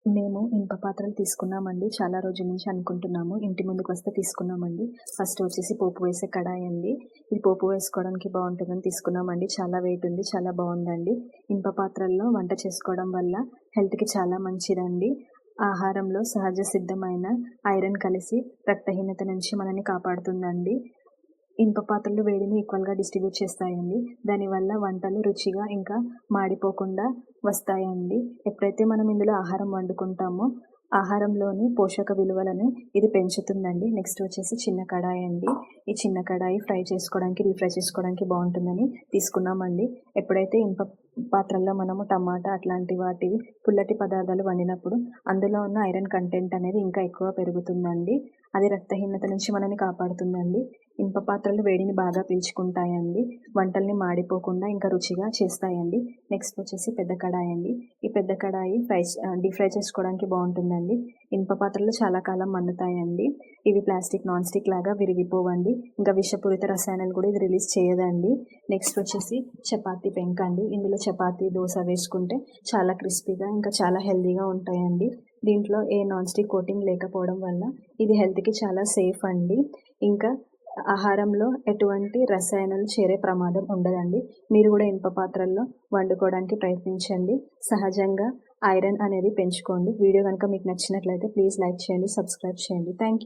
మేము ఇనుప పాత్రలు తీసుకున్నామండి. చాలా రోజుల నుంచి అనుకుంటున్నాము. ఇంటి ముందుకొస్తే తీసుకున్నామండి. ఫస్ట్ వచ్చేసి పోపు వేసే కడాయి అండి. ఇది పోపు వేసుకోవడానికి బావుంటుందని తీసుకున్నామండి. చాలా వెయిట్ ఉంది. చాలా బావుందండి. ఇనుప పాత్రల్లో వంట చేసుకోవడం వల్ల హెల్త్‌కి చాలా మంచిదండి. ఆహారంలో సహజ సిద్ధమైన ఐరన్ కలిసి రక్తహీనత నుంచి మనల్ని కాపాడుతుందండి. ఇనుప పాత్రలు వేడిని ఈక్వల్‌గా డిస్ట్రిబ్యూట్ చేస్తాయండి. దానివల్ల వంటలు రుచిగా ఇంకా మాడిపోకుండా వస్తాయండి. ఎప్పుడైతే మనం ఇందులో ఆహారం వండుకుంటామో, ఆహారంలోని పోషక విలువలను ఇది పెంచుతుందండి. నెక్స్ట్ వచ్చేసి చిన్న కడాయి అండి. ఈ చిన్న కడాయి ఫ్రై చేసుకోవడానికి, డీప్ ఫ్రై చేసుకోవడానికి బావుంటుందని తీసుకున్నామండి. ఎప్పుడైతే ఇనుప పాత్రల్లో మనము టమాటా అట్లాంటి వాటివి పుల్లటి పదార్థాలు వండినప్పుడు అందులో ఉన్న ఐరన్ కంటెంట్ అనేది ఇంకా ఎక్కువ పెరుగుతుందండి. అది రక్తహీనత నుంచి మనల్ని కాపాడుతుందండి. ఇనుప పాత్రలు వేడిని బాగా పీల్చుకుంటాయండి. వంటల్ని మాడిపోకుండా ఇంకా రుచిగా చేస్తాయండి. నెక్స్ట్ వచ్చేసి పెద్ద కడాయి అండి. ఈ పెద్ద కడాయి డీప్ ఫ్రై చేసుకోవడానికి బావుంటుందండి. ఇనుప పాత్రలు చాలా కాలం మన్నుతాయండి. ఇవి ప్లాస్టిక్, నాన్ స్టిక్ లాగా విరిగిపోవండి. ఇంకా విషపూరిత రసాయనాలు కూడా ఇది రిలీజ్ చేయదండి. నెక్స్ట్ వచ్చేసి చపాతీ పెంక అండి. ఇందులో చపాతీ, దోస వేసుకుంటే చాలా క్రిస్పీగా ఇంకా చాలా హెల్తీగా ఉంటాయండి. దీంట్లో ఏ నాన్ స్టిక్ కోటింగ్ లేకపోవడం వల్ల ఇది హెల్త్‌కి చాలా సేఫ్ అండి. ఇంకా ఆహారంలో ఎటువంటి రసాయనాలు చేరే ప్రమాదం ఉండదండి. మీరు కూడా ఇనుప పాత్రల్లో వండుకోవడానికి ప్రయత్నించండి. సహజంగా ఐరన్ అనేది పెంచుకోండి. వీడియో గనుక మీకు నచ్చినట్లయితే ప్లీజ్ లైక్ చేయండి, సబ్స్క్రైబ్ చేయండి. Thank you.